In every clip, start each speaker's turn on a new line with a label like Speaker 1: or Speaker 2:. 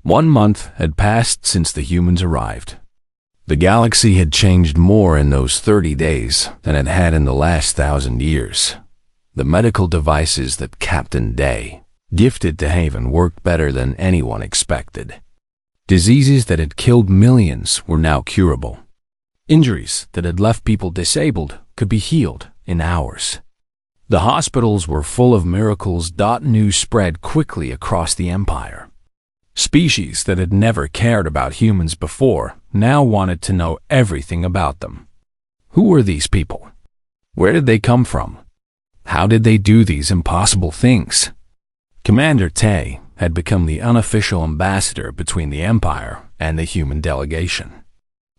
Speaker 1: 1 month had passed since the humans arrived. The galaxy had changed more in those 30 days than it had in the last 1,000 years. The medical devices that Captain Day gifted to Haven worked better than anyone expected. Diseases that had killed millions were now curable. Injuries that had left people disabled could be healed in hours. The hospitals were full of miracles. News spread quickly across the Empire. Species that had never cared about humans before now wanted to know everything about them. Who were these people? Where did they come from? How did they do these impossible things? Commander Tay had become the unofficial ambassador between the Empire and the human delegation.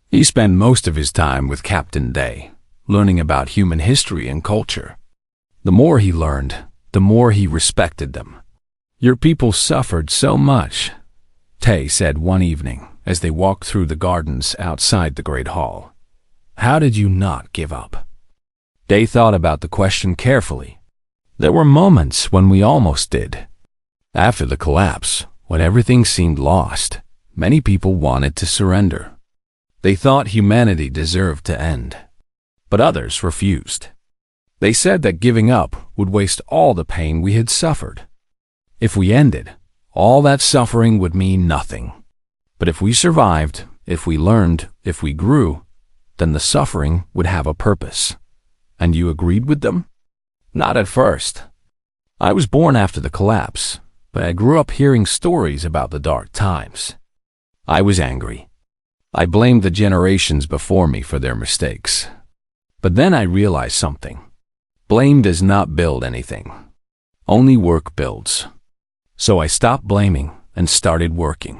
Speaker 1: He spent most of his time with Captain Day, learning about human history and culture. The more he learned, the more he respected them. "Your people suffered so much," Tay said one evening as they walked through the gardens outside the Great Hall. "How did you not give up?" Day thought about the question carefully. There were moments when we almost did. After the collapse, when everything seemed lost, many people wanted to surrender. They thought humanity deserved to end. But others refused. They said that giving up would waste all the pain we had suffered. If we ended, all that suffering would mean nothing. But if we survived, if we learned, if we grew, then the suffering would have a purpose. And you agreed with them? Not at first. I was born after the collapse, but I grew up hearing stories about the dark times. I was angry. I blamed the generations before me for their mistakes. But then I realized something. Blame does not build anything. Only work builds. So I stopped blaming and started working.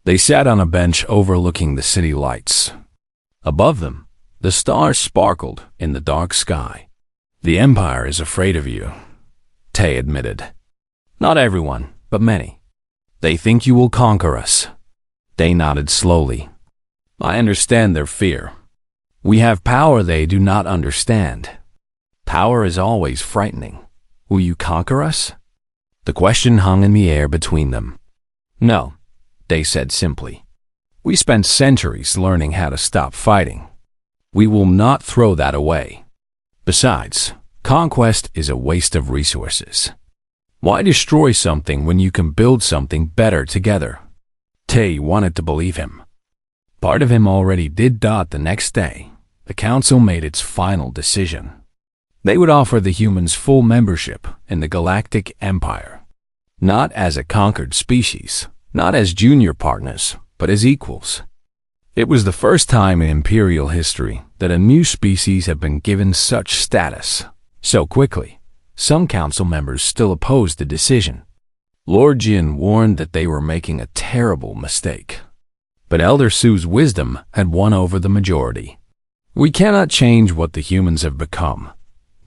Speaker 1: They sat on a bench overlooking the city lights. Above them, the stars sparkled in the dark sky. "The Empire is afraid of you," Tay admitted. "Not everyone, but many. They think you will conquer us." Day nodded slowly. "I understand their fear. We have power they do not understand. Power is always frightening. Will you conquer us?" The question hung in the air between them. "No," Day said simply. "We spent centuries learning how to stop fighting. We will not throw that away. Besides, conquest is a waste of resources. Why destroy something when you can build something better together?" Tay wanted to believe him. Part of him already did. The next day, the council made its final decision. They would offer the humans full membership in the Galactic Empire. Not as a conquered species, not as junior partners, but as equals. It was the first time in Imperial history that a new species had been given such status so quickly. Some council members still opposed the decision. Lord Jin warned that they were making a terrible mistake. But Elder Su's wisdom had won over the majority. "We cannot change what the humans have become,"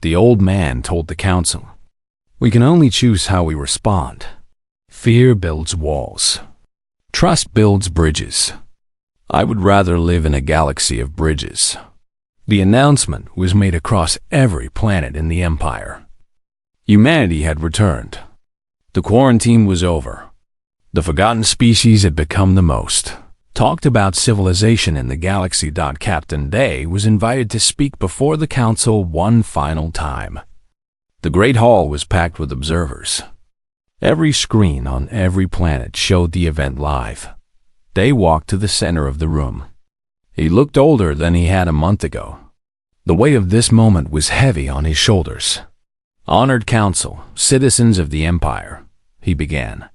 Speaker 1: the old man told the council. "We can only choose how we respond. Fear builds walls. Trust builds bridges. I would rather live in a galaxy of bridges." The announcement was made across every planet in the Empire. Humanity had returned. The quarantine was over. The forgotten species had become the most talked about civilization in the galaxy. Captain Day was invited to speak before the council one final time. The Great Hall was packed with observers. Every screen on every planet showed the event live. Day walked to the center of the room. He looked older than he had a month ago. The weight of this moment was heavy on his shoulders. "Honored Council, citizens of the Empire," he began.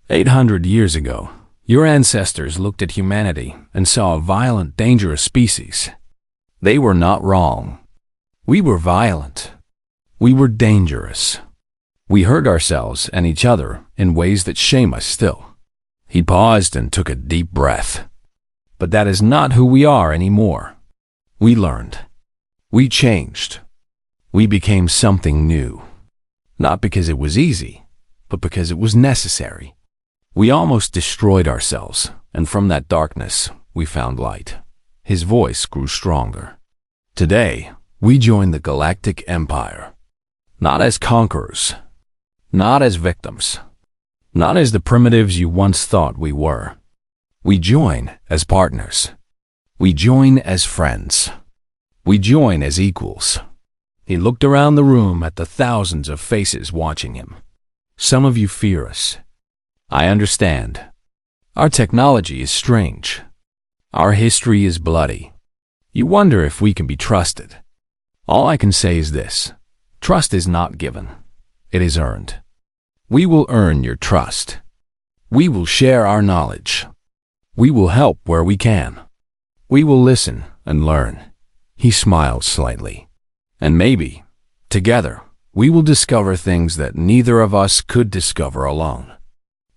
Speaker 1: 800 years ago, your ancestors looked at humanity and saw a violent, dangerous species. They were not wrong. We were violent. We were dangerous. We hurt ourselves and each other in ways that shame us still." He paused and took a deep breath. "But that is not who we are anymore. We learned. We changed. We became something new. Not because it was easy, but because it was necessary. We almost destroyed ourselves, and from that darkness, we found light." His voice grew stronger. "Today, we join the Galactic Empire. Not as conquerors, not as victims, Not as the primitives you once thought we were. We join as partners. We join as friends. We join as equals. He looked around the room at the thousands of faces watching him. Some of you fear us. I understand. Our technology is strange. Our history is bloody. You wonder if we can be trusted. All I can say is this: trust is not given. It is earned. We will earn your trust. We will share our knowledge. We will help where we can. We will listen and learn. He smiled slightly. And maybe, together, we will discover things that neither of us could discover alone.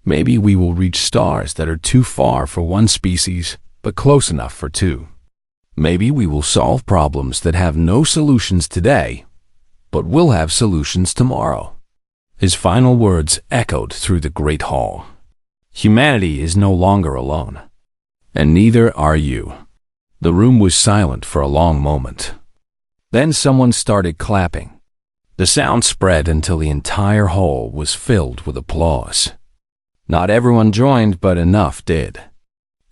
Speaker 1: Maybe we will reach stars that are too far for one species, but close enough for two. Maybe we will solve problems that have no solutions today, but will have solutions tomorrow. His final words echoed through the great hall. Humanity is no longer alone, and neither are you. The room was silent for a long moment. Then someone started clapping. The sound spread until the entire hall was filled with applause. Not everyone joined, but enough did.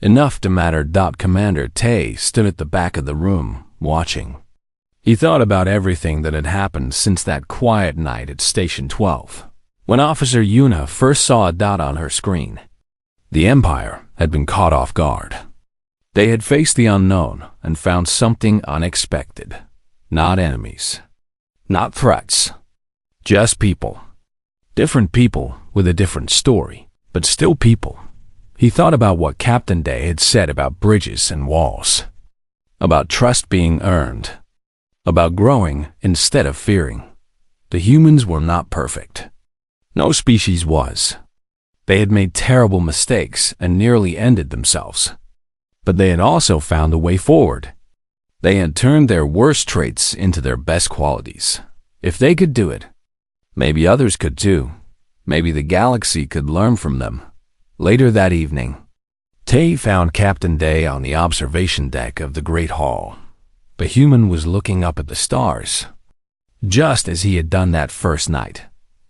Speaker 1: Enough to matter. Commander Tay stood at the back of the room, watching. He thought about everything that had happened since that quiet night at Station 12, when Officer Yuna first saw a dot on her screen. The Empire had been caught off guard. They had faced the unknown and found something unexpected. Not enemies. Not threats. Just people. Different people with a different story, but still people. He thought about what Captain Day had said about bridges and walls. About trust being earned. About growing instead of fearing. The humans were not perfect. No species was. They had made terrible mistakes and nearly ended themselves. But they had also found a way forward. They had turned their worst traits into their best qualities. If they could do it, maybe others could too. Maybe the galaxy could learn from them. Later that evening, Tay found Captain Day on the observation deck of the Great Hall. The human was looking up at the stars, just as he had done that first night.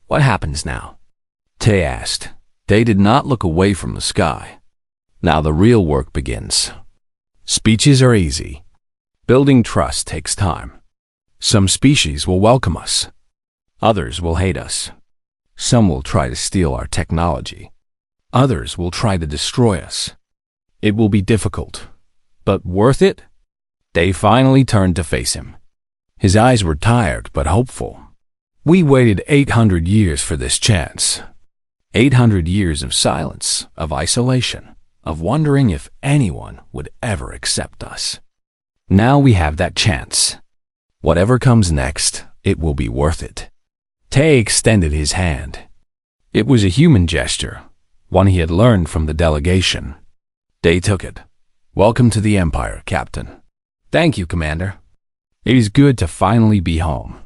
Speaker 1: What happens now? Tay asked. Day did not look away from the sky. Now the real work begins. Speeches are easy. Building trust takes time. Some species will welcome us. Others will hate us. Some will try to steal our technology. Others will try to destroy us. It will be difficult, but worth it? Day finally turned to face him. His eyes were tired but hopeful. We waited 800 years for this chance. 800 years of silence, of isolation, of wondering if anyone would ever accept us. Now we have that chance. Whatever comes next, it will be worth it. Tay extended his hand. It was a human gesture, one he had learned from the delegation. Day took it. Welcome to the Empire, Captain. Thank you, Commander. It is good to finally be home.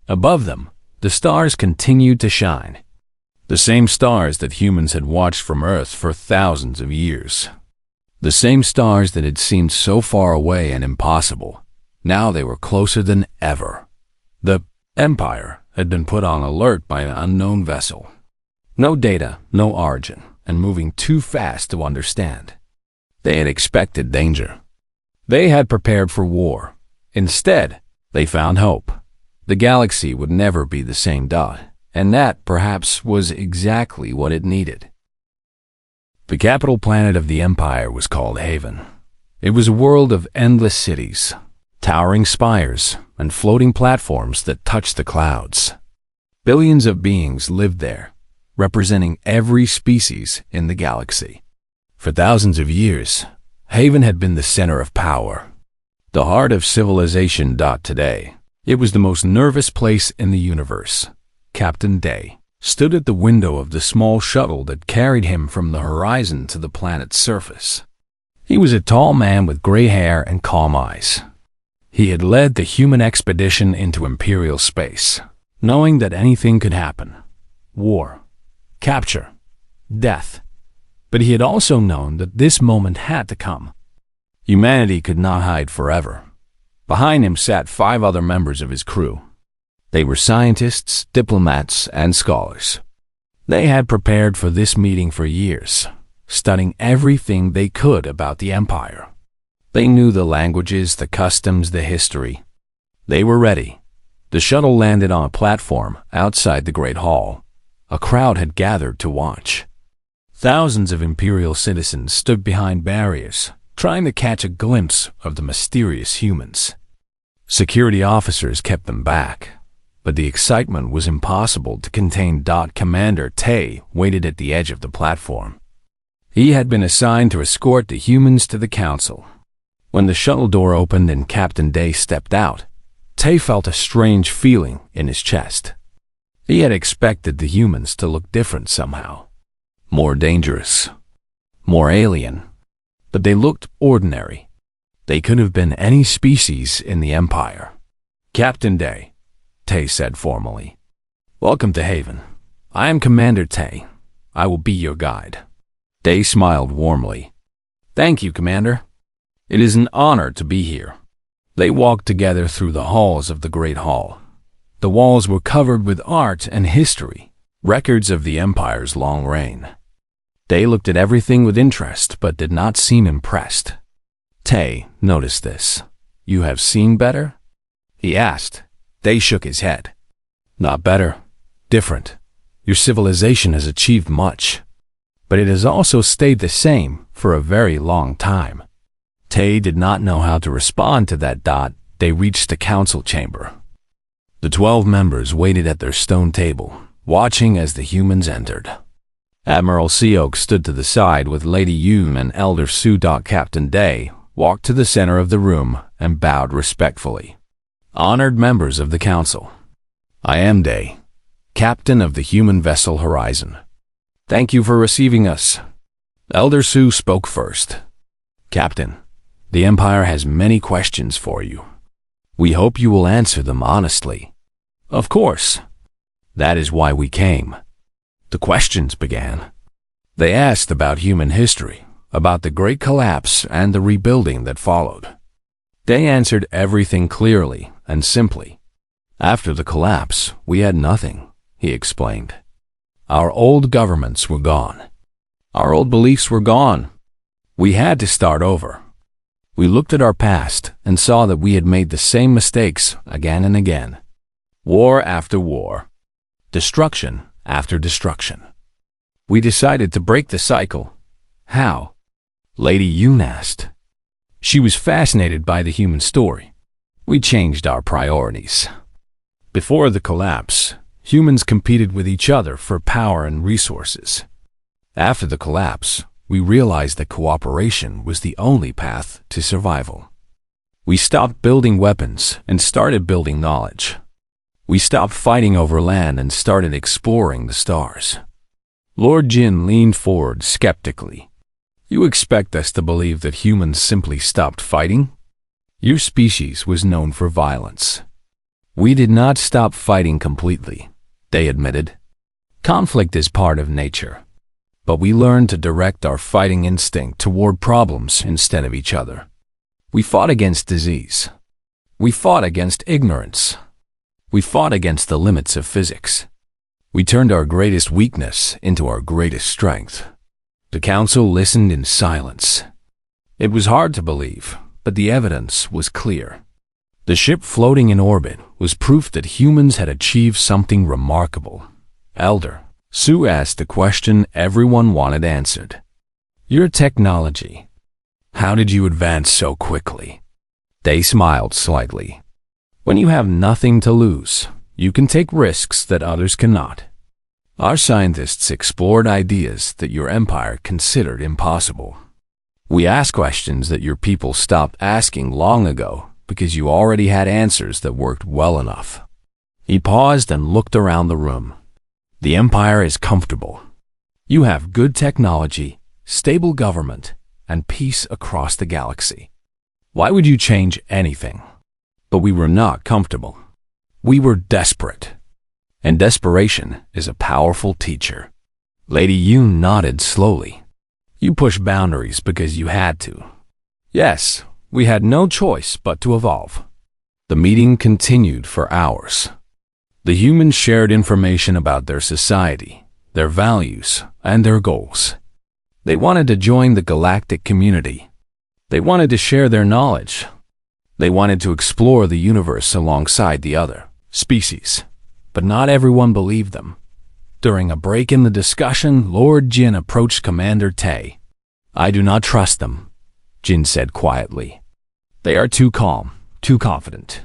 Speaker 1: Above them, the stars continued to shine. The same stars that humans had watched from Earth for thousands of years. The same stars that had seemed so far away and impossible. Now they were closer than ever. The Empire had been put on alert by an unknown vessel. No data, no origin, and moving too fast to understand. They had expected danger. They had prepared for war. Instead, they found hope. The galaxy would never be the same dot, and that, perhaps, was exactly what it needed. The capital planet of the Empire was called Haven. It was a world of endless cities, towering spires, and floating platforms that touched the clouds. Billions of beings lived there, representing every species in the galaxy. For thousands of years, Haven had been the center of power, the heart of civilization. Today, it was the most nervous place in the universe. Captain Day stood at the window of the small shuttle that carried him from the horizon to the planet's surface. He was a tall man with gray hair and calm eyes. He had led the human expedition into Imperial space, knowing that anything could happen. War, capture, death. But he had also known that this moment had to come. Humanity could not hide forever. Behind him sat 5 other members of his crew. They were scientists, diplomats, and scholars. They had prepared for this meeting for years, studying everything they could about the Empire. They knew the languages, the customs, the history. They were ready. The shuttle landed on a platform outside the Great Hall. A crowd had gathered to watch. Thousands of Imperial citizens stood behind barriers, trying to catch a glimpse of the mysterious humans. Security officers kept them back, but the excitement was impossible to contain. Commander Tay waited at the edge of the platform. He had been assigned to escort the humans to the council. When the shuttle door opened and Captain Day stepped out, Tay felt a strange feeling in his chest. He had expected the humans to look different somehow. More dangerous. More alien. But they looked ordinary. They could have been any species in the Empire. Captain Day, Tay said formally. Welcome to Haven. I am Commander Tay. I will be your guide. Day smiled warmly. Thank you, Commander. It is an honor to be here. They walked together through the halls of the Great Hall. The walls were covered with art and history, records of the Empire's long reign. Day looked at everything with interest, but did not seem impressed. Tay noticed this. You have seen better? He asked. Day shook his head. Not better. Different. Your civilization has achieved much, but it has also stayed the same for a very long time. Tay did not know how to respond to that. They reached the council chamber. The 12 members waited at their stone table, watching as the humans entered. Admiral Seok stood to the side with Lady Yun and Elder Su. Captain Day walked to the center of the room and bowed respectfully. Honored members of the council, I am Day, captain of the human vessel Horizon. Thank you for receiving us. Elder Su spoke first. Captain, the Empire has many questions for you. We hope you will answer them honestly. Of course. That is why we came. The questions began. They asked about human history, about the Great Collapse and the rebuilding that followed. They answered everything clearly and simply. After the collapse, we had nothing, he explained. Our old governments were gone. Our old beliefs were gone. We had to start over. We looked at our past and saw that we had made the same mistakes again and again. War after war. Destruction after destruction. We decided to break the cycle. How? Lady Yun asked. She was fascinated by the human story. We changed our priorities. Before the collapse, humans competed with each other for power and resources. After the collapse, we realized that cooperation was the only path to survival. We stopped building weapons and started building knowledge. We stopped fighting over land and started exploring the stars. Lord Jin leaned forward skeptically. You expect us to believe that humans simply stopped fighting? Your species was known for violence. We did not stop fighting completely, they admitted. Conflict is part of nature. But we learned to direct our fighting instinct toward problems instead of each other. We fought against disease. We fought against ignorance. We fought against the limits of physics. We turned our greatest weakness into our greatest strength. The council listened in silence. It was hard to believe, but the evidence was clear. The ship floating in orbit was proof that humans had achieved something remarkable. Elder Su asked the question everyone wanted answered. Your technology. How did you advance so quickly? They smiled slightly. When you have nothing to lose, you can take risks that others cannot. Our scientists explored ideas that your empire considered impossible. We asked questions that your people stopped asking long ago because you already had answers that worked well enough. He paused and looked around the room. The Empire is comfortable. You have good technology, stable government, and peace across the galaxy. Why would you change anything? But we were not comfortable. We were desperate. And desperation is a powerful teacher. Lady Yun nodded slowly. You pushed boundaries because you had to. Yes, we had no choice but to evolve. The meeting continued for hours. The humans shared information about their society, their values, and their goals. They wanted to join the galactic community. They wanted to share their knowledge. They wanted to explore the universe alongside the other species. But not everyone believed them. During a break in the discussion, Lord Jin approached Commander Tay. "I do not trust them," Jin said quietly. "They are too calm, too confident.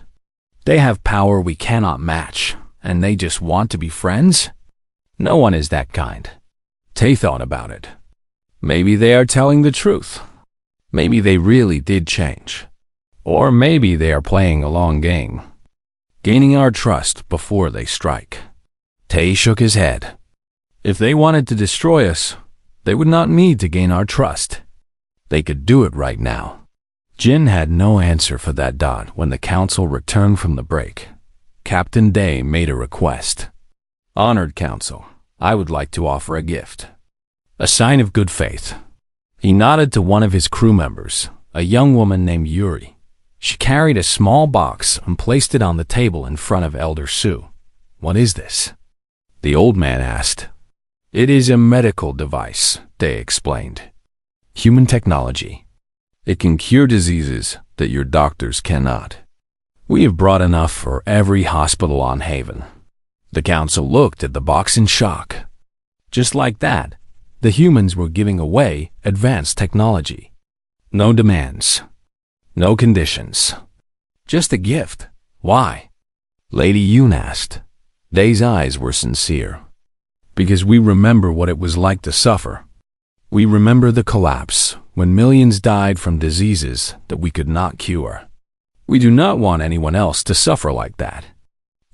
Speaker 1: They have power we cannot match, and they just want to be friends? No one is that kind." Tay thought about it. Maybe they are telling the truth. Maybe they really did change. Or maybe they are playing a long game, gaining our trust before they strike. Tay shook his head. If they wanted to destroy us, they would not need to gain our trust. They could do it right now. Jin had no answer for that dot when the council returned from the break. Captain Day made a request. "Honored council, I would like to offer a gift. A sign of good faith." He nodded to one of his crew members, a young woman named Yuri. She carried a small box and placed it on the table in front of Elder Sue. "What is this?" the old man asked. "It is a medical device," Day explained. "Human technology. It can cure diseases that your doctors cannot. We have brought enough for every hospital on Haven." The council looked at the box in shock. Just like that, the humans were giving away advanced technology. No demands. No conditions. Just a gift. Why? Lady Yoon asked. Day's eyes were sincere. "Because we remember what it was like to suffer. We remember the collapse when millions died from diseases that we could not cure. We do not want anyone else to suffer like that.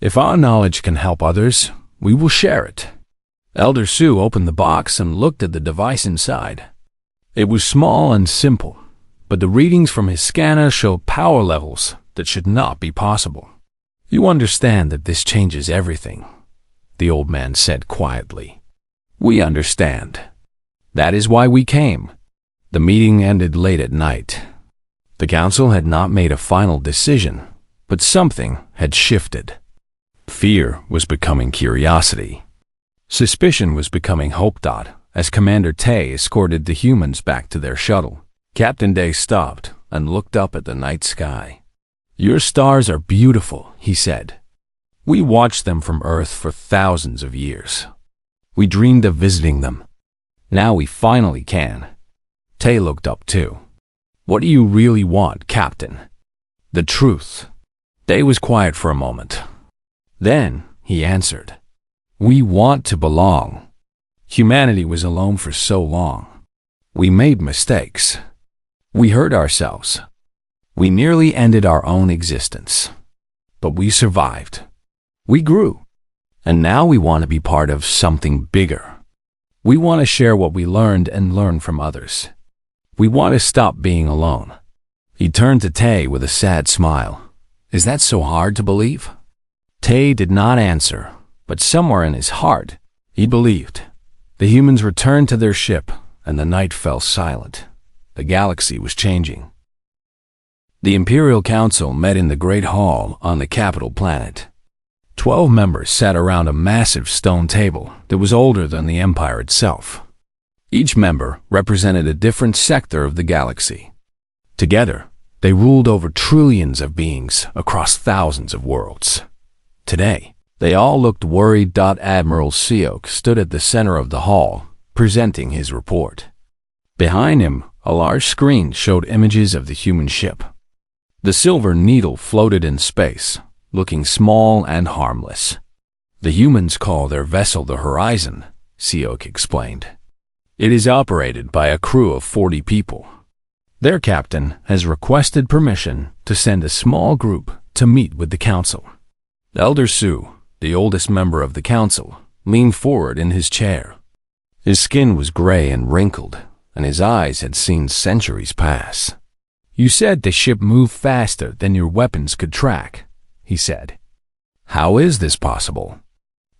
Speaker 1: If our knowledge can help others, we will share it." Elder Sue opened the box and looked at the device inside. It was small and simple, but the readings from his scanner showed power levels that should not be possible. "You understand that this changes everything," the old man said quietly. "We understand. That is why we came." The meeting ended late at night. The council had not made a final decision, but something had shifted. Fear was becoming curiosity. Suspicion was becoming hope. As Commander Tay escorted the humans back to their shuttle, Captain Day stopped and looked up at the night sky. "Your stars are beautiful," he said. "We watched them from Earth for thousands of years. We dreamed of visiting them. Now we finally can." Tay looked up too. "What do you really want, Captain?" "The truth." Day was quiet for a moment. Then he answered. "We want to belong. Humanity was alone for so long. We made mistakes. We hurt ourselves. We nearly ended our own existence. But we survived. We grew. And now we want to be part of something bigger. We want to share what we learned and learn from others. We want to stop being alone." He turned to Tay with a sad smile. "Is that so hard to believe?" Tay did not answer, but somewhere in his heart, he believed. The humans returned to their ship, and the night fell silent. The galaxy was changing. The Imperial Council met in the Great Hall on the capital planet. 12 members sat around a massive stone table that was older than the Empire itself. Each member represented a different sector of the galaxy. Together, they ruled over trillions of beings across thousands of worlds. Today, they all looked worried. Admiral Seok stood at the center of the hall, presenting his report. Behind him, a large screen showed images of the human ship. The Silver Needle floated in space, looking small and harmless. "The humans call their vessel the Horizon," Seok explained. "It is operated by a crew of 40 people. Their captain has requested permission to send a small group to meet with the council." Elder Sue, the oldest member of the council, leaned forward in his chair. His skin was gray and wrinkled, and his eyes had seen centuries pass. "You said the ship moved faster than your weapons could track," he said. "How is this possible?"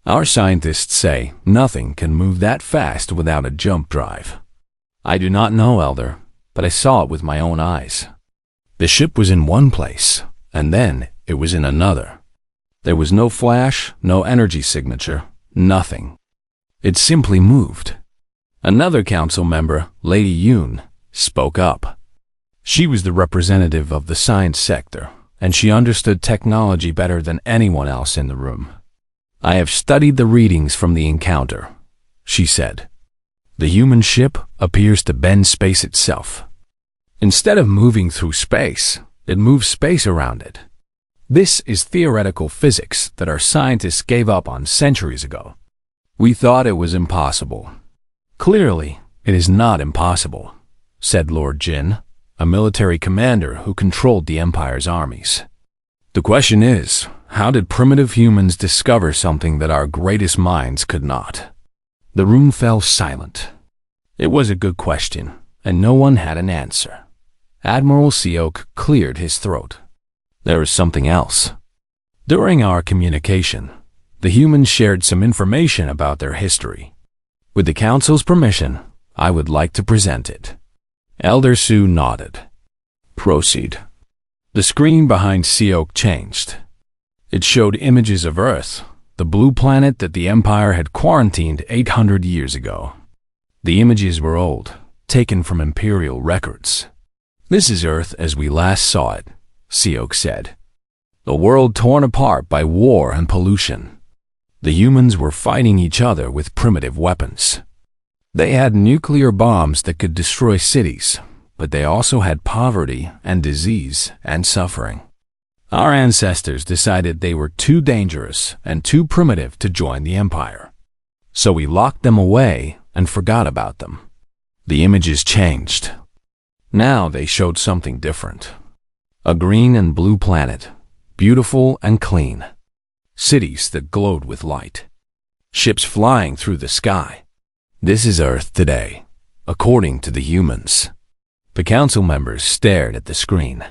Speaker 1: "Our scientists say nothing can move that fast without a jump drive." "I do not know, Elder, but I saw it with my own eyes. The ship was in one place, and then it was in another. There was no flash, no energy signature, nothing. It simply moved. Another council member, Lady Yoon, spoke up. She was the representative of the science sector, and she understood technology better than anyone else in the room. "I have studied the readings from the encounter," she said. "The human ship appears to bend space itself. Instead of moving through space, it moves space around it. This is theoretical physics that our scientists gave up on centuries ago. We thought it was impossible. Clearly, it is not impossible," said Lord Jin, a military commander who controlled the Empire's armies. "The question is, how did primitive humans discover something that our greatest minds could not?" The room fell silent. It was a good question, and no one had an answer. Admiral Seok cleared his throat. "There is something else. During our communication, the humans shared some information about their history. With the Council's permission, I would like to present it." Elder Su nodded. "Proceed." The screen behind Seok changed. It showed images of Earth, the blue planet that the Empire had quarantined 800 years ago. The images were old, taken from Imperial records. "This is Earth as we last saw it," Seok said. "The world torn apart by war and pollution. The humans were fighting each other with primitive weapons. They had nuclear bombs that could destroy cities, but they also had poverty and disease and suffering. Our ancestors decided they were too dangerous and too primitive to join the Empire. So we locked them away and forgot about them. The images changed. Now they showed something different. A green and blue planet, beautiful and clean. Cities that glowed with light. Ships flying through the sky. This is Earth today, according to the humans." The council members stared at the screen.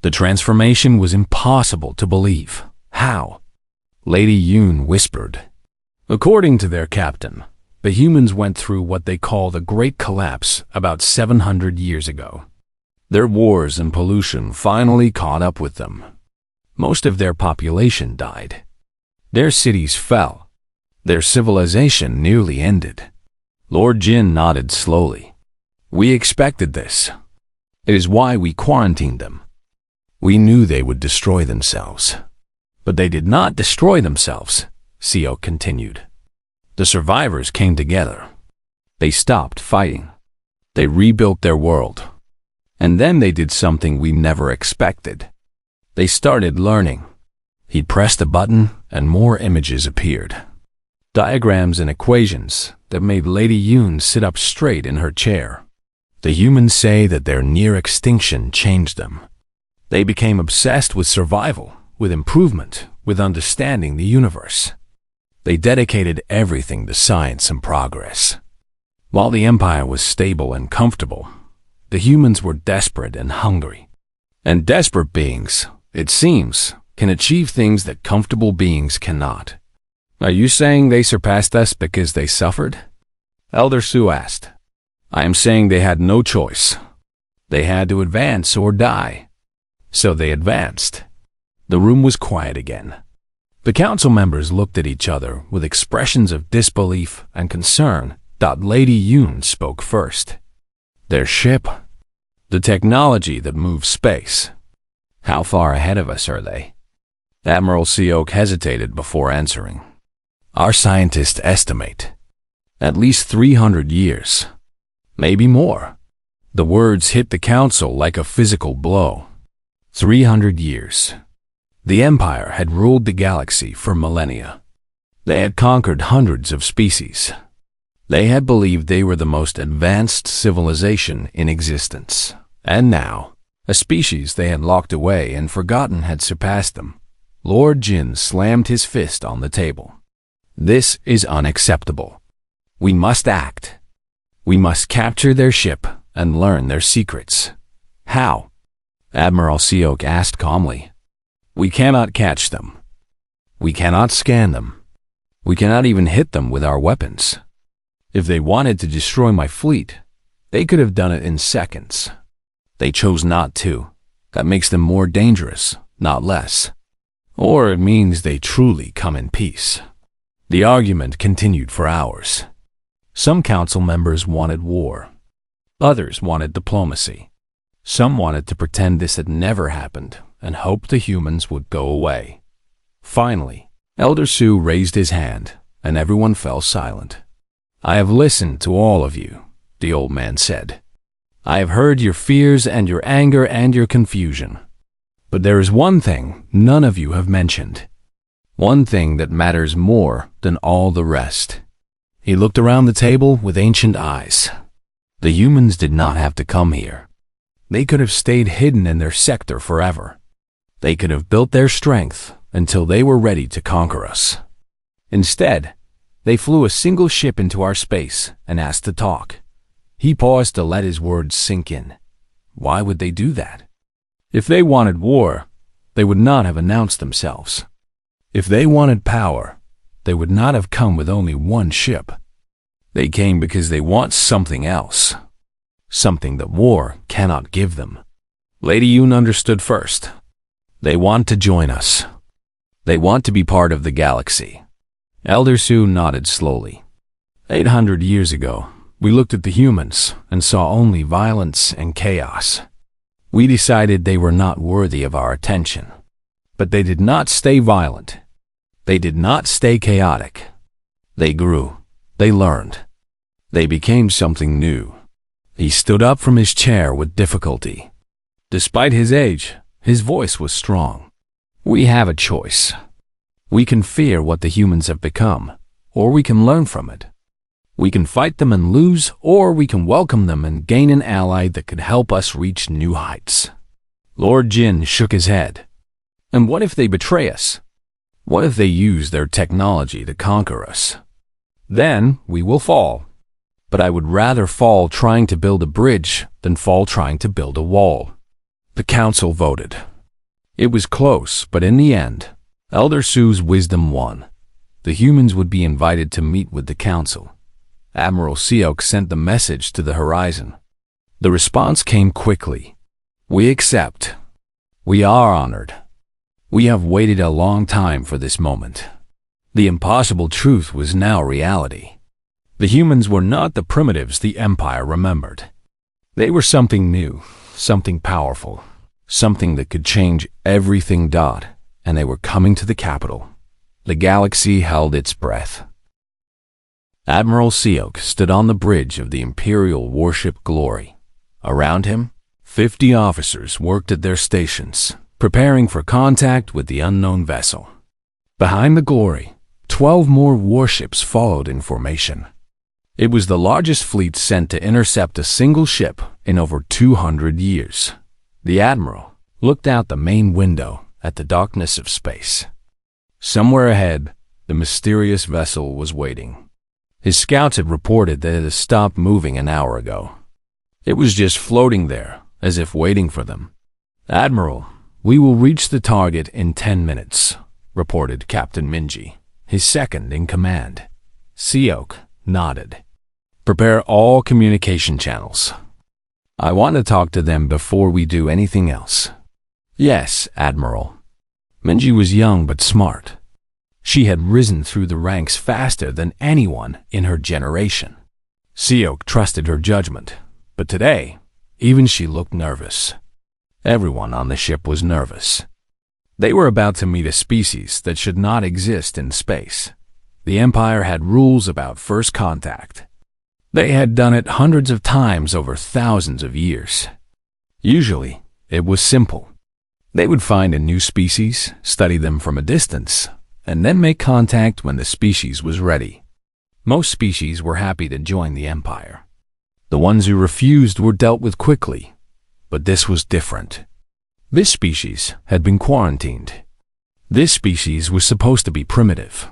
Speaker 1: The transformation was impossible to believe. "How?" Lady Yoon whispered. "According to their captain, the humans went through what they call the Great Collapse about 700 years ago. Their wars and pollution finally caught up with them. Most of their population died. Their cities fell. Their civilization nearly ended." Lord Jin nodded slowly. "We expected this. It is why we quarantined them. We knew they would destroy themselves." "But they did not destroy themselves," Seok continued. "The survivors came together. They stopped fighting. They rebuilt their world. And then they did something we never expected. They started learning." He pressed a button and more images appeared. Diagrams and equations that made Lady Yoon sit up straight in her chair. "The humans say that their near extinction changed them. They became obsessed with survival, with improvement, with understanding the universe. They dedicated everything to science and progress. While the Empire was stable and comfortable, the humans were desperate and hungry. And desperate beings, it seems, can achieve things that comfortable beings cannot." "Are you saying they surpassed us because they suffered?" Elder Su asked. "I am saying they had no choice. They had to advance or die. So they advanced." The room was quiet again. The council members looked at each other with expressions of disbelief and concern. Lady Yoon spoke first. "Their ship, the technology that moves space. How far ahead of us are they?" Admiral Seok hesitated before answering. "Our scientists estimate at least 300 years, maybe more." The words hit the council like a physical blow. 300 years. The Empire had ruled the galaxy for millennia. They had conquered hundreds of species. They had believed they were the most advanced civilization in existence. And now, a species they had locked away and forgotten had surpassed them. Lord Jin slammed his fist on the table. "This is unacceptable. We must act. We must capture their ship and learn their secrets." "How?" Admiral Seok asked calmly. "We cannot catch them. We cannot scan them. We cannot even hit them with our weapons. If they wanted to destroy my fleet, they could have done it in seconds. They chose not to. That makes them more dangerous, not less. Or it means they truly come in peace. The argument continued for hours. Some council members wanted war. Others wanted diplomacy. Some wanted to pretend this had never happened and hoped the humans would go away. Finally, Elder Sue raised his hand, and everyone fell silent. "I have listened to all of you," the old man said. "I have heard your fears and your anger and your confusion. But there is one thing none of you have mentioned. One thing that matters more than all the rest." He looked around the table with ancient eyes. The humans did not have to come here. They could have stayed hidden in their sector forever. They could have built their strength until they were ready to conquer us. Instead, they flew a single ship into our space and asked to talk. He paused to let his words sink in. Why would they do that? If they wanted war, they would not have announced themselves. If they wanted power, they would not have come with only one ship. They came because they want something else. Something that war cannot give them. Lady Yoon understood first. They want to join us. They want to be part of the galaxy. Elder Sue nodded slowly. 800 years ago, we looked at the humans and saw only violence and chaos. We decided they were not worthy of our attention. But they did not stay violent. They did not stay chaotic. They grew. They learned. They became something new. He stood up from his chair with difficulty. Despite his age, his voice was strong. We have a choice. We can fear what the humans have become, or we can learn from it. We can fight them and lose, or we can welcome them and gain an ally that could help us reach new heights. Lord Jin shook his head. And what if they betray us? What if they use their technology to conquer us? Then we will fall. But I would rather fall trying to build a bridge than fall trying to build a wall. The council voted. It was close, but in the end, Elder Sue's wisdom won. The humans would be invited to meet with the council. Admiral Seok sent the message to the horizon. The response came quickly. We accept. We are honored. We have waited a long time for this moment. The impossible truth was now reality. The humans were not the primitives the Empire remembered. They were something new, something powerful, something that could change everything. And they were coming to the capital. The galaxy held its breath. Admiral Seok stood on the bridge of the Imperial warship Glory. Around him, 50 officers worked at their stations, preparing for contact with the unknown vessel. Behind the Glory, 12 more warships followed in formation. It was the largest fleet sent to intercept a single ship in over 200 years. The Admiral looked out the main window at the darkness of space. Somewhere ahead, the mysterious vessel was waiting. His scouts had reported that it had stopped moving an hour ago. It was just floating there, as if waiting for them. "Admiral, we will reach the target in 10 minutes, reported Captain Minji, his second in command. Seok nodded. "Prepare all communication channels. I want to talk to them before we do anything else." "Yes, Admiral." Minji was young but smart. She had risen through the ranks faster than anyone in her generation. Seok trusted her judgment, but today, even she looked nervous. Everyone on the ship was nervous. They were about to meet a species that should not exist in space. The Empire had rules about first contact. They had done it hundreds of times over thousands of years. Usually, it was simple. They would find a new species, study them from a distance, and then make contact when the species was ready. Most species were happy to join the Empire. The ones who refused were dealt with quickly, but this was different. This species had been quarantined. This species was supposed to be primitive.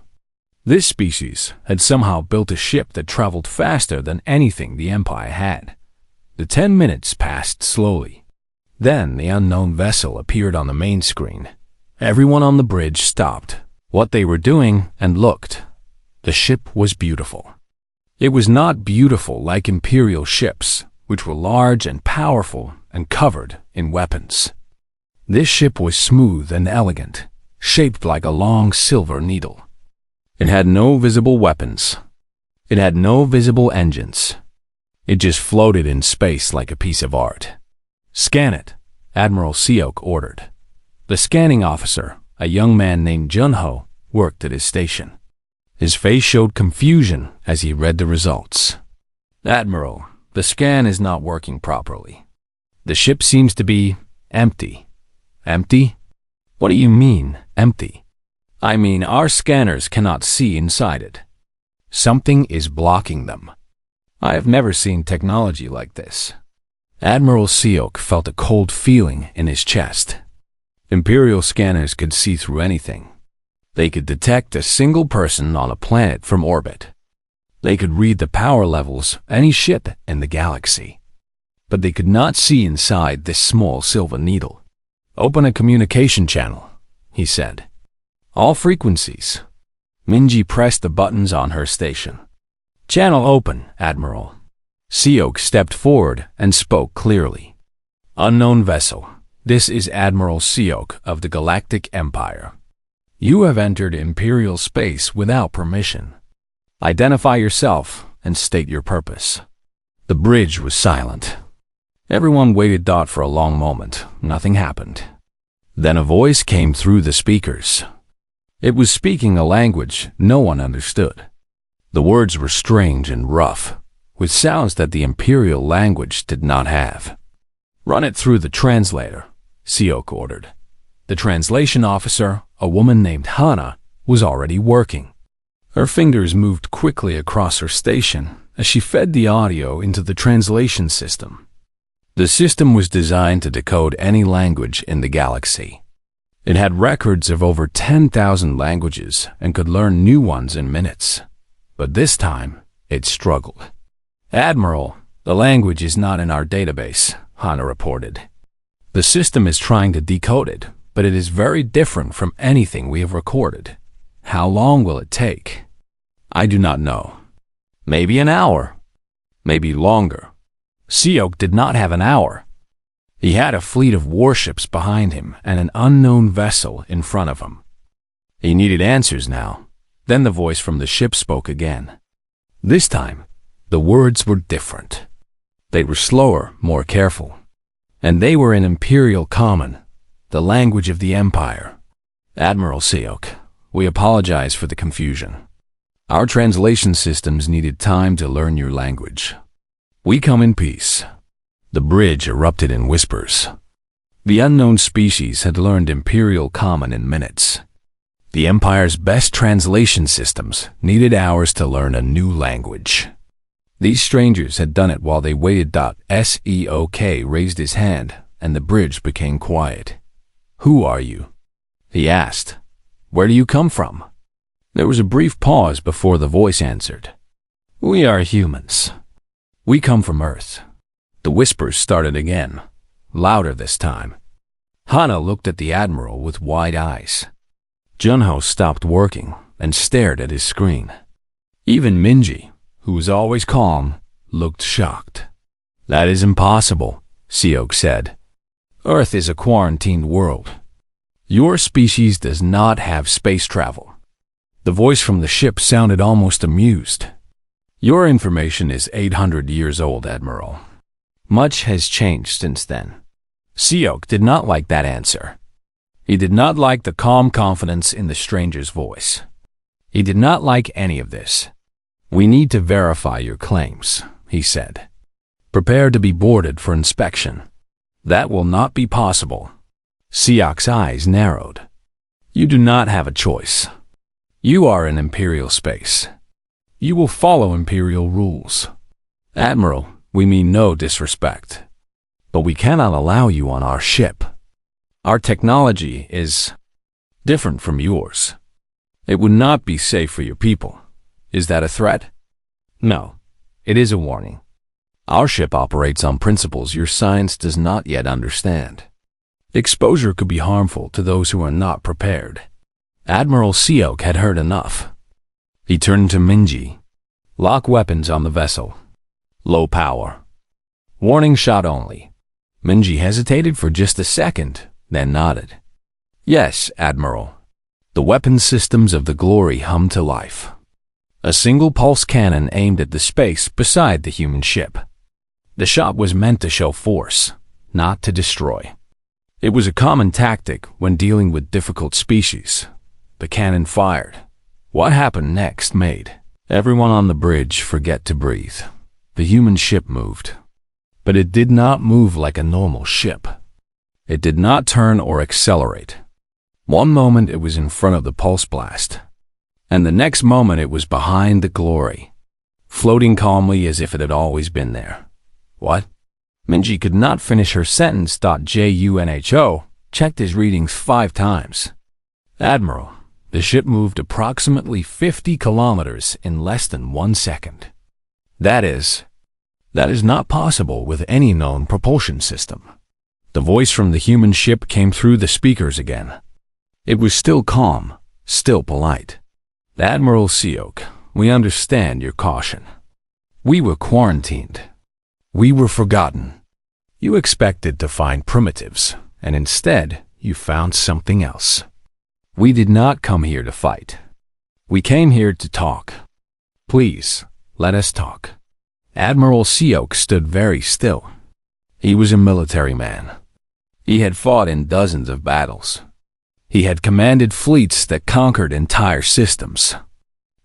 Speaker 1: This species had somehow built a ship that traveled faster than anything the Empire had. The 10 minutes passed slowly. Then the unknown vessel appeared on the main screen. Everyone on the bridge stopped what they were doing and looked. The ship was beautiful. It was not beautiful like Imperial ships, which were large and powerful and covered in weapons. This ship was smooth and elegant, shaped like a long silver needle. It had no visible weapons. It had no visible engines. It just floated in space like a piece of art. "Scan it," Admiral Seok ordered. The scanning officer, a young man named Junho, worked at his station. His face showed confusion as he read the results. "Admiral, the scan is not working properly. The ship seems to be empty." "Empty? What do you mean, empty?" "I mean, our scanners cannot see inside it. Something is blocking them. I have never seen technology like this." Admiral Seok felt a cold feeling in his chest. Imperial scanners could see through anything. They could detect a single person on a planet from orbit. They could read the power levels of any ship in the galaxy. But they could not see inside this small silver needle. "Open a communication channel," he said. "All frequencies." Minji pressed the buttons on her station. "Channel open, Admiral." Seok stepped forward and spoke clearly. "Unknown vessel. This is Admiral Seok of the Galactic Empire. You have entered Imperial space without permission. Identify yourself and state your purpose." The bridge was silent. Everyone waited for a long moment. Nothing happened. Then a voice came through the speakers. It was speaking a language no one understood. The words were strange and rough, with sounds that the Imperial language did not have. "Run it through the translator," Seok ordered. The translation officer, a woman named Hana, was already working. Her fingers moved quickly across her station as she fed the audio into the translation system. The system was designed to decode any language in the galaxy. It had records of over 10,000 languages and could learn new ones in minutes. But this time, it struggled. "Admiral, the language is not in our database," Hana reported. "The system is trying to decode it, but it is very different from anything we have recorded. How long will it take?" "I do not know. Maybe an hour. Maybe longer." Seok did not have an hour. He had a fleet of warships behind him and an unknown vessel in front of him. He needed answers now. Then the voice from the ship spoke again. This time, the words were different. They were slower, more careful. And they were in Imperial Common, the language of the Empire. "Admiral Seok, we apologize for the confusion. Our translation systems needed time to learn your language. We come in peace." The bridge erupted in whispers. The unknown species had learned Imperial Common in minutes. The Empire's best translation systems needed hours to learn a new language. These strangers had done it while they waited. Seok raised his hand, and the bridge became quiet. "Who are you?" he asked. "Where do you come from?" There was a brief pause before the voice answered. "We are humans. We come from Earth." The whispers started again, louder this time. Hana looked at the Admiral with wide eyes. Junho stopped working and stared at his screen. Even Minji, who was always calm, looked shocked. "That is impossible," Seok said. "Earth is a quarantined world. Your species does not have space travel." The voice from the ship sounded almost amused. "Your information is 800 years old, Admiral. Much has changed since then." Seok did not like that answer. He did not like the calm confidence in the stranger's voice. He did not like any of this. "We need to verify your claims," he said. "Prepare to be boarded for inspection." "That will not be possible." Seok's eyes narrowed. "You do not have a choice. You are in Imperial space. You will follow Imperial rules. Admiral, we mean no disrespect, but we cannot allow you on our ship. Our technology is different from yours. It would not be safe for your people. Is that a threat?" "No, it is a warning. Our ship operates on principles your science does not yet understand. Exposure could be harmful to those who are not prepared." Admiral Seok had heard enough. He turned to Minji. "Lock weapons on the vessel. Low power. Warning shot only." Minji hesitated for just a second, then nodded. "Yes, Admiral." The weapon systems of the Glory hummed to life. A single pulse cannon aimed at the space beside the human ship. The shot was meant to show force, not to destroy. It was a common tactic when dealing with difficult species. The cannon fired. What happened next made everyone on the bridge forget to breathe. The human ship moved. But it did not move like a normal ship. It did not turn or accelerate. One moment it was in front of the pulse blast, and the next moment it was behind the Glory, floating calmly as if it had always been there. What? Minji could not finish her sentence. Junho checked his readings 5 times. Admiral, the ship moved approximately 50 kilometers in less than 1 second. That is not possible with any known propulsion system. The voice from the human ship came through the speakers again. It was still calm, still polite. Admiral Seok, we understand your caution. We were quarantined. We were forgotten. You expected to find primitives, and instead you found something else. We did not come here to fight. We came here to talk. Please, let us talk. Admiral Seok stood very still. He was a military man. He had fought in dozens of battles. He had commanded fleets that conquered entire systems.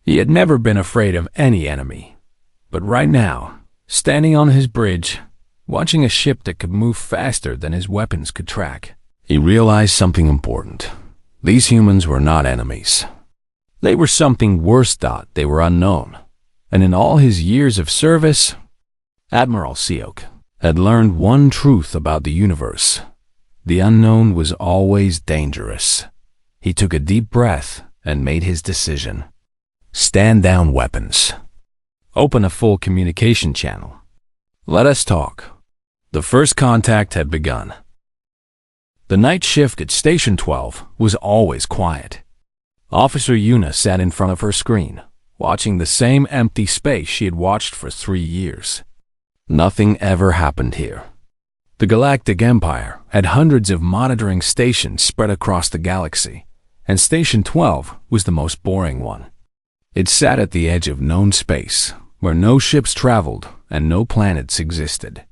Speaker 1: He had never been afraid of any enemy. But right now, standing on his bridge, watching a ship that could move faster than his weapons could track, he realized something important. These humans were not enemies. They were something worse. They were unknown. And in all his years of service, Admiral Seok had learned one truth about the universe. The unknown was always dangerous. He took a deep breath and made his decision. Stand down weapons. Open a full communication channel. Let us talk. The first contact had begun. The night shift at Station 12 was always quiet. Officer Yuna sat in front of her screen, watching the same empty space she had watched for 3 years. Nothing ever happened here. The Galactic Empire had hundreds of monitoring stations spread across the galaxy, and Station 12 was the most boring one. It sat at the edge of known space, where no ships traveled and no planets existed.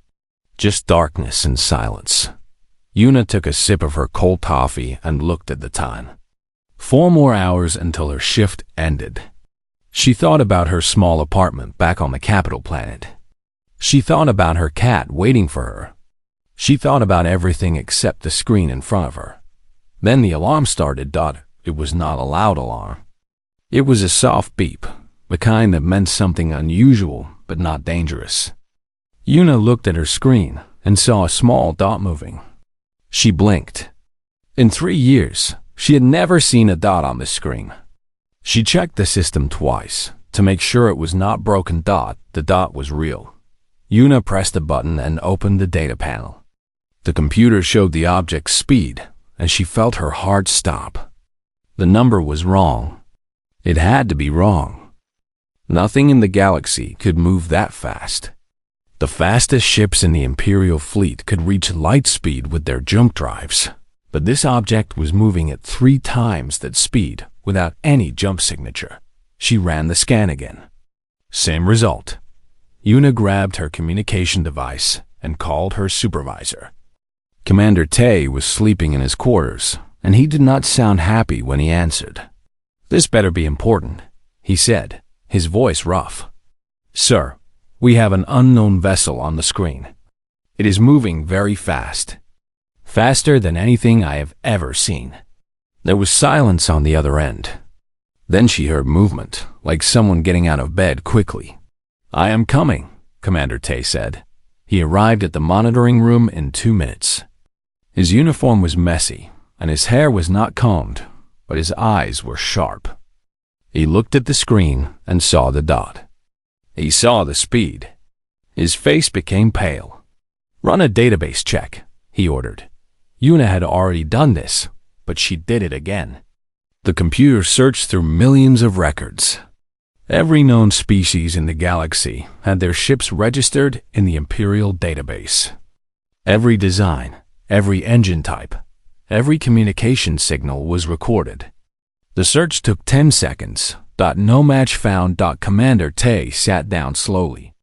Speaker 1: Just darkness and silence. Yuna took a sip of her cold coffee and looked at the time. 4 more hours until her shift ended. She thought about her small apartment back on the capital planet. She thought about her cat waiting for her. She thought about everything except the screen in front of her. Then the alarm started. It was not a loud alarm. It was a soft beep, the kind that meant something unusual but not dangerous. Yuna looked at her screen and saw a small dot moving. She blinked. In 3 years, she had never seen a dot on the screen. She checked the system twice to make sure it was not broken. The dot was real. Yuna pressed a button and opened the data panel. The computer showed the object's speed, and she felt her heart stop. The number was wrong. It had to be wrong. Nothing in the galaxy could move that fast. The fastest ships in the Imperial fleet could reach light speed with their jump drives, but this object was moving at 3 times that speed without any jump signature. She ran the scan again. Same result. Yuna grabbed her communication device and called her supervisor. Commander Tay was sleeping in his quarters, and he did not sound happy when he answered. "This better be important," he said, his voice rough. "Sir, we have an unknown vessel on the screen. It is moving very fast. Faster than anything I have ever seen." There was silence on the other end. Then she heard movement, like someone getting out of bed quickly. "I am coming," Commander Tay said. He arrived at the monitoring room in 2 minutes. His uniform was messy, and his hair was not combed, but his eyes were sharp. He looked at the screen and saw the dot. He saw the speed. His face became pale. "Run a database check," he ordered. Yuna had already done this, but she did it again. The computer searched through millions of records. Every known species in the galaxy had their ships registered in the Imperial database. Every design, every engine type, every communication signal was recorded. The search took 10 seconds. No match found. Commander Tay sat down slowly.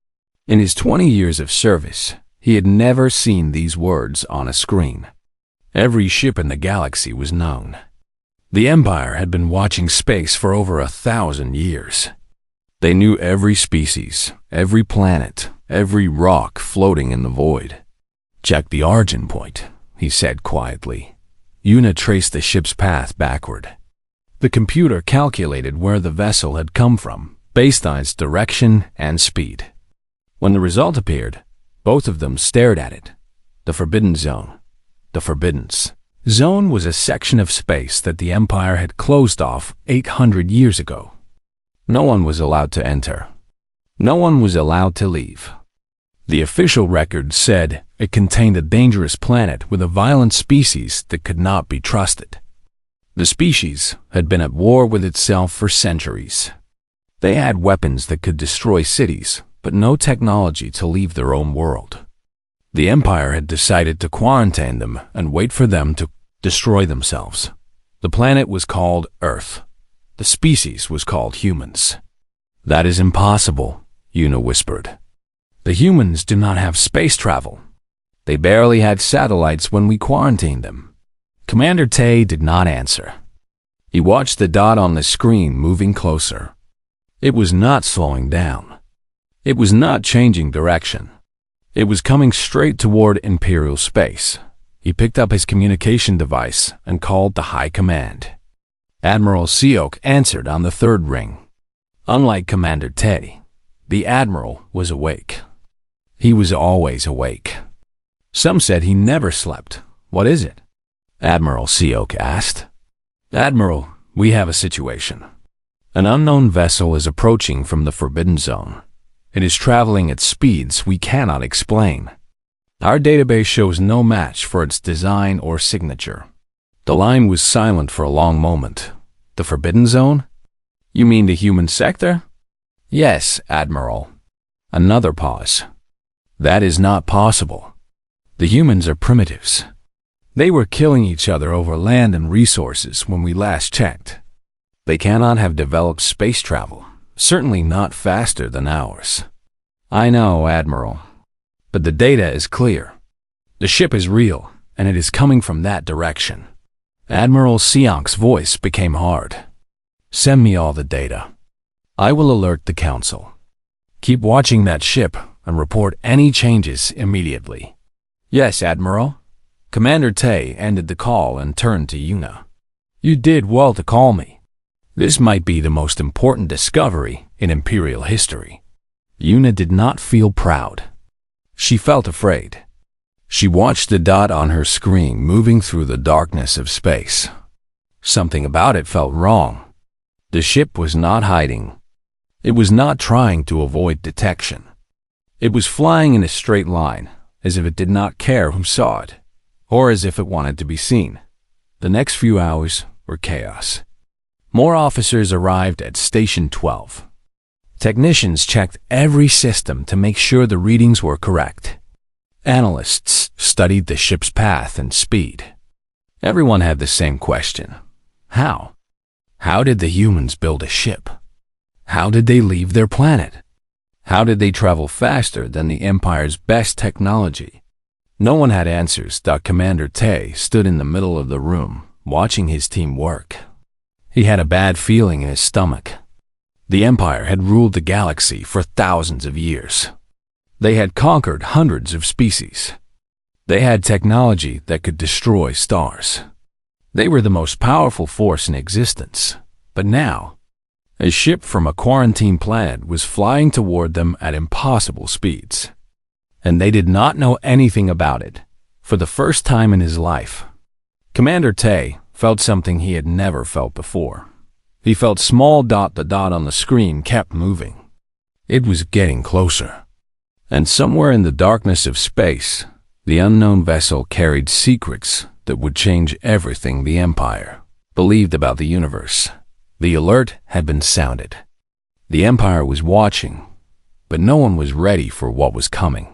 Speaker 1: In his 20 years of service, he had never seen these words on a screen. Every ship in the galaxy was known. The Empire had been watching space for over 1,000 years. They knew every species, every planet, every rock floating in the void. "Check the origin point," he said quietly. Una traced the ship's path backward. The computer calculated where the vessel had come from, based on its direction and speed. When the result appeared, both of them stared at it. The Forbidden Zone. The Forbidden Zone was a section of space that the Empire had closed off 800 years ago. No one was allowed to enter. No one was allowed to leave. The official record said it contained a dangerous planet with a violent species that could not be trusted. The species had been at war with itself for centuries. They had weapons that could destroy cities, but no technology to leave their own world. The Empire had decided to quarantine them and wait for them to destroy themselves. The planet was called Earth. The species was called humans. "That is impossible," Una whispered. "The humans do not have space travel. They barely had satellites when we quarantined them." Commander Tay did not answer. He watched the dot on the screen moving closer. It was not slowing down. It was not changing direction. It was coming straight toward Imperial space. He picked up his communication device and called the High Command. Admiral Seok answered on the third ring. Unlike Commander Tay, the Admiral was awake. He was always awake. Some said he never slept. "What is it?" Admiral Seok asked. "Admiral, we have a situation. An unknown vessel is approaching from the Forbidden Zone. It is traveling at speeds we cannot explain. Our database shows no match for its design or signature." The line was silent for a long moment. "The Forbidden Zone? You mean the human sector?" "Yes, Admiral." Another pause. "That is not possible. The humans are primitives. They were killing each other over land and resources when we last checked. They cannot have developed space travel, certainly not faster than ours." "I know, Admiral. But the data is clear. The ship is real, and it is coming from that direction." Admiral Seok's voice became hard. "Send me all the data. I will alert the Council. Keep watching that ship and report any changes immediately." "Yes, Admiral." Commander Tay ended the call and turned to Una. "You did well to call me. This might be the most important discovery in Imperial history." Una did not feel proud. She felt afraid. She watched the dot on her screen moving through the darkness of space. Something about it felt wrong. The ship was not hiding. It was not trying to avoid detection. It was flying in a straight line, as if it did not care who saw it, or as if it wanted to be seen. The next few hours were chaos. More officers arrived at Station 12. Technicians checked every system to make sure the readings were correct. Analysts studied the ship's path and speed. Everyone had the same question. How? How did the humans build a ship? How did they leave their planet? How did they travel faster than the Empire's best technology? No one had answers. Commander Tay stood in the middle of the room, watching his team work. He had a bad feeling in his stomach. The Empire had ruled the galaxy for thousands of years. They had conquered hundreds of species. They had technology that could destroy stars. They were the most powerful force in existence. But now, a ship from a quarantine planet was flying toward them at impossible speeds. And they did not know anything about it. For the first time in his life, Commander Tay felt something he had never felt before. He felt small. The dot on the screen kept moving. It was getting closer. And somewhere in the darkness of space, the unknown vessel carried secrets that would change everything the Empire believed about the universe. The alert had been sounded. The Empire was watching, but no one was ready for what was coming.